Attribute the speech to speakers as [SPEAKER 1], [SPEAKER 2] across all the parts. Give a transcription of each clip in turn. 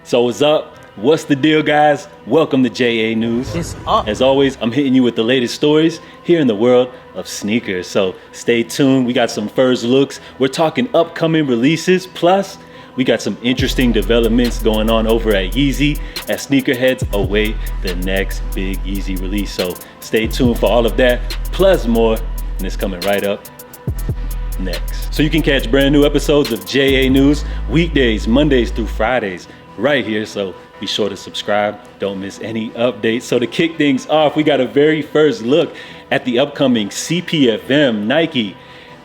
[SPEAKER 1] So what's up? What's the deal, guys? Welcome to JA News.
[SPEAKER 2] It's up.
[SPEAKER 1] As always, I'm hitting you with the latest stories here in the world of sneakers. So stay tuned. We got some first looks. We're talking upcoming releases. Plus, we got some interesting developments going on over at YEEZY as sneakerheads await the next big YEEZY release. So stay tuned for all of that, plus more, and it's coming right up next. So you can catch brand new episodes of JA News weekdays, Mondays through Fridays, right here. So be sure to subscribe. Don't miss any updates. So to kick things off, we got a very first look at the upcoming CPFM Nike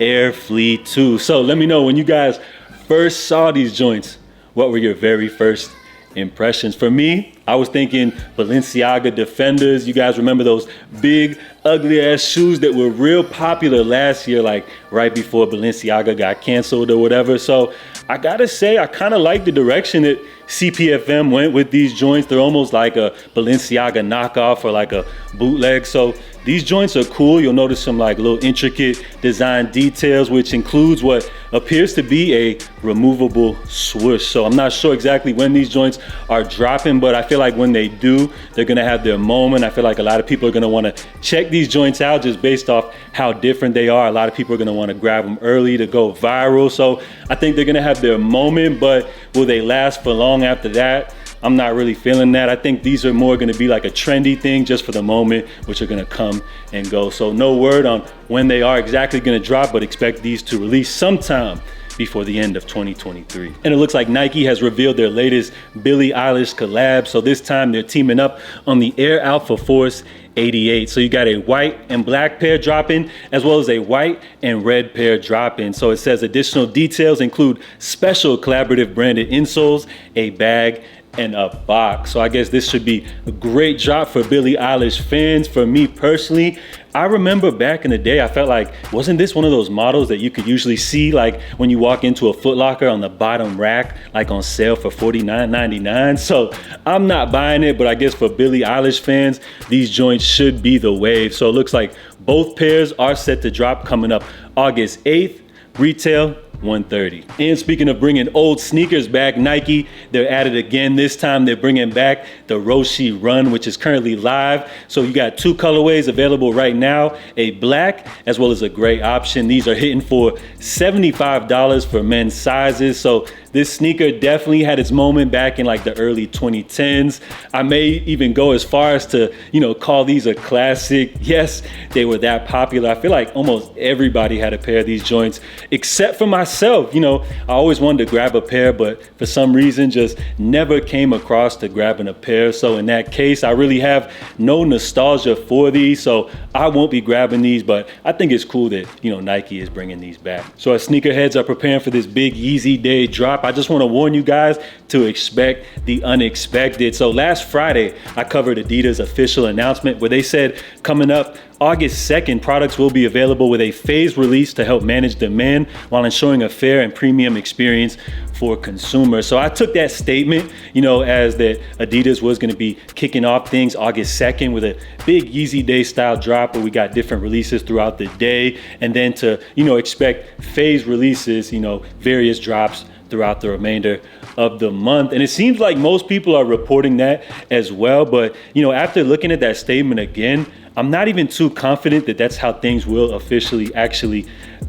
[SPEAKER 1] Air Fleet 2. So let me know, when you guys first saw these joints, what were your very first impressions? For me, I was thinking Balenciaga Defenders. You guys remember those big, ugly ass shoes that were real popular last year, like right before Balenciaga got canceled or whatever. So I gotta say, I kind of like the direction that CPFM went with these joints. They're almost like a Balenciaga knockoff or like a bootleg. So these joints are cool. You'll notice some like little intricate design details, which includes what appears to be a removable swoosh. So I'm not sure exactly when these joints are dropping, but I feel like when they do, they're gonna have their moment. I feel like a lot of people are gonna wanna check these joints out just based off how different they are. A lot of people are gonna wanna grab them early to go viral. So I think they're gonna have their moment, but will they last for long after that? I'm not really feeling that. I think these are more gonna be like a trendy thing just for the moment, which are gonna come and go. So no word on when they are exactly gonna drop, but expect these to release sometime before the end of 2023. And it looks like Nike has revealed their latest Billie Eilish collab. So this time they're teaming up on the Air Alpha Force 88. So you got a white and black pair dropping, as well as a white and red pair dropping. So it says additional details include special collaborative branded insoles, a bag, and a box. So I guess this should be a great drop for Billie Eilish fans. For me personally, I remember back in the day, I felt like, wasn't this one of those models that you could usually see like when you walk into a Foot Locker on the bottom rack, like on sale for $49.99? So I'm not buying it, but I guess for Billie Eilish fans, these joints should be the wave. So it looks like both pairs are set to drop coming up August 8th, retail $130. And speaking of bringing old sneakers back, Nike, they're at it again. This time they're bringing back the Roshe One, which is currently live. So you got two colorways available right now, a black as well as a gray option. These are hitting for $75 for men's sizes. So this sneaker definitely had its moment back in like the early 2010s. I may even go as far as to, call these a classic. Yes, they were that popular. I feel like almost everybody had a pair of these joints, except for myself. I always wanted to grab a pair, but for some reason just never came across to grabbing a pair. So in that case, I really have no nostalgia for these. So I won't be grabbing these, but I think it's cool that, Nike is bringing these back. So as sneakerheads are preparing for this big YEEZY Day drop, I just want to warn you guys to expect the unexpected. So last Friday, I covered Adidas' official announcement where they said coming up August 2nd, products will be available with a phased release to help manage demand while ensuring a fair and premium experience for consumers. So I took that statement, as that Adidas was going to be kicking off things August 2nd with a big YEEZY Day style drop where we got different releases throughout the day, and then to, expect phased releases, various drops throughout the remainder of the month. And it seems like most people are reporting that as well. But, after looking at that statement again, I'm not even too confident that that's how things will officially actually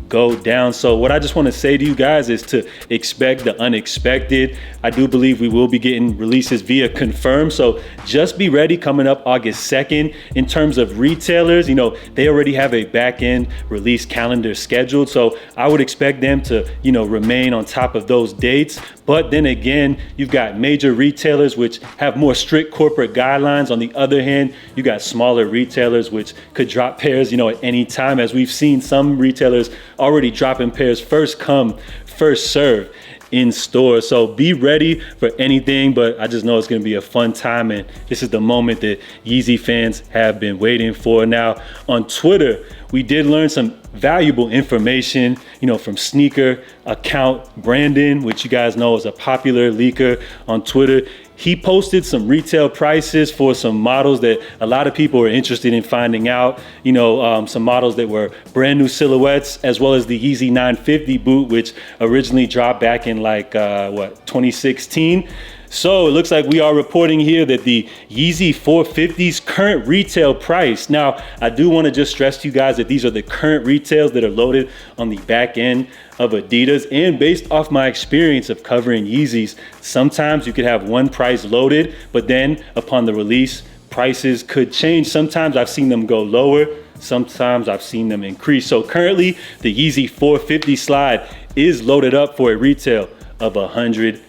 [SPEAKER 1] go down. So what I just want to say to you guys is to expect the unexpected. I do believe we will be getting releases via Confirm. So just be ready coming up August 2nd. In terms of retailers, they already have a back end release calendar scheduled. So I would expect them to, remain on top of those dates. But then again, you've got major retailers which have more strict corporate guidelines. On the other hand, you got smaller retailers which could drop pairs, at any time, as we've seen some retailers already dropping pairs first come, first serve in store. So be ready for anything, but I just know it's going to be a fun time, and this is the moment that YEEZY fans have been waiting for. Now on Twitter, we did learn some valuable information, from sneaker account Brandon, which you guys know is a popular leaker on Twitter. He posted some retail prices for some models that a lot of people are interested in finding out. Some models that were brand new silhouettes, as well as the YEEZY 950 boot, which originally dropped back in 2016. So it looks like we are reporting here that the Yeezy 450's current retail price. Now, I do want to just stress to you guys that these are the current retails that are loaded on the back end of Adidas. And based off my experience of covering Yeezys, sometimes you could have one price loaded, but then upon the release, prices could change. Sometimes I've seen them go lower, sometimes I've seen them increase. So currently, the Yeezy 450 slide is loaded up for a retail of $110.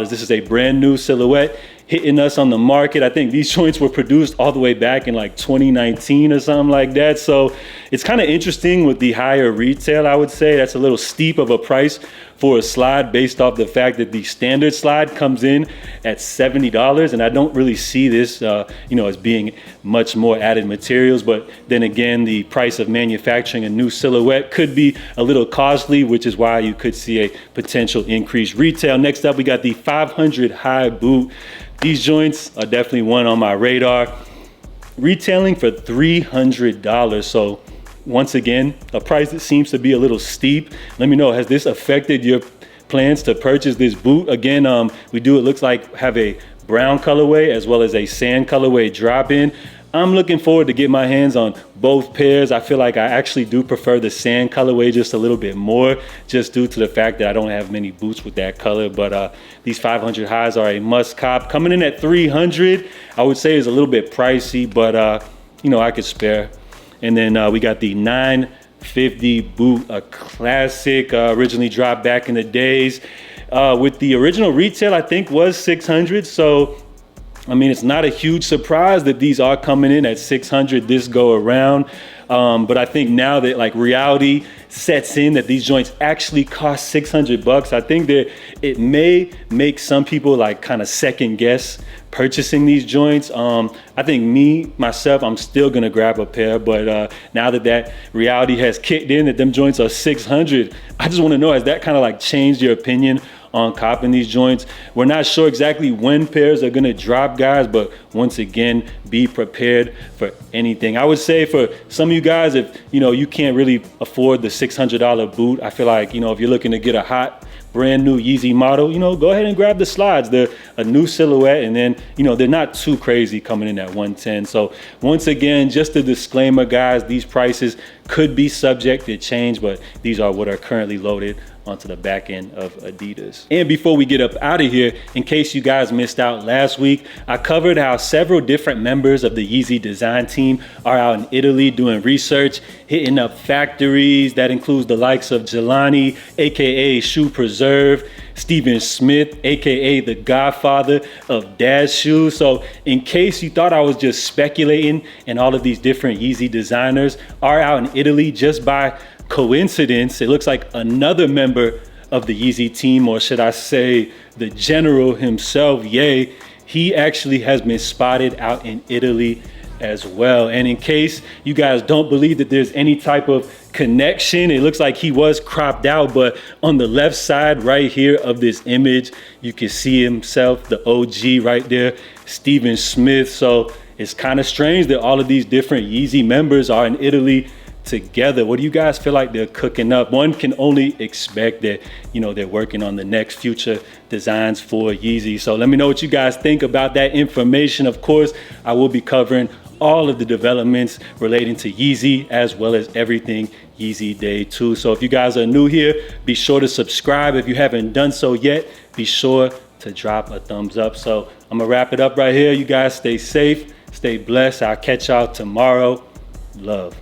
[SPEAKER 1] This is a brand new silhouette hitting us on the market. I think these joints were produced all the way back in like 2019 or something like that. So it's kind of interesting with the higher retail, I would say. That's a little steep of a price for a slide based off the fact that the standard slide comes in at $70. And I don't really see this, as being much more added materials. But then again, the price of manufacturing a new silhouette could be a little costly, which is why you could see a potential increased retail. Next up, we got the 500 high boot. These joints are definitely one on my radar, retailing for $300. So once again, a price that seems to be a little steep. Let me know, has this affected your plans to purchase this boot? Again, we do, it looks like, have a brown colorway as well as a sand colorway drop in. I'm looking forward to get my hands on both pairs. I feel like I actually do prefer the sand colorway just a little bit more, just due to the fact that I don't have many boots with that color. But these 500 highs are a must cop. Coming in at $300, I would say is a little bit pricey, but I could spare. And then we got the 950 boot, a classic, originally dropped back in the days. With the original retail, I think was $600. So I mean, it's not a huge surprise that these are coming in at $600 this go around. But I think now that like reality sets in that these joints actually cost $600, I think that it may make some people like kind of second guess purchasing these joints. I think myself, I'm still gonna grab a pair, but now that reality has kicked in that them joints are $600, I just wanna know, has that kind of like changed your opinion on copping these joints? We're not sure exactly when pairs are gonna drop, guys, but once again, be prepared for anything. I would say for some of you guys, if you can't really afford the $600 boot, I feel like if you're looking to get a hot brand new Yeezy model, go ahead and grab the slides. They're a new silhouette, and then they're not too crazy coming in at $110. So once again, just a disclaimer, guys, these prices could be subject to change, but these are what are currently loaded onto the back end of Adidas. And before we get up out of here, in case you guys missed out last week, I covered how several different members of the Yeezy design team are out in Italy doing research, hitting up factories. That includes the likes of Jelani, aka Shoe Preserve, Steven Smith, aka the godfather of Dad Shoes. So in case you thought I was just speculating and all of these different Yeezy designers are out in Italy just by coincidence, it looks like another member of the Yeezy team, or should I say the general himself, Ye, he actually has been spotted out in Italy as well. And in case you guys don't believe that there's any type of connection, it looks like he was cropped out, but on the left side right here of this image, you can see himself, the OG right there, Steven Smith. So it's kind of strange that all of these different Yeezy members are in Italy together. What do you guys feel like they're cooking up? One can only expect that they're working on the next future designs for Yeezy. So let me know what you guys think about that information. Of course, I will be covering all of the developments relating to Yeezy as well as everything Yeezy Day 2. So if you guys are new here, be sure to subscribe. If you haven't done so yet, be sure to drop a thumbs up. So I'm gonna wrap it up right here. You guys stay safe, stay blessed. I'll catch y'all tomorrow. Love.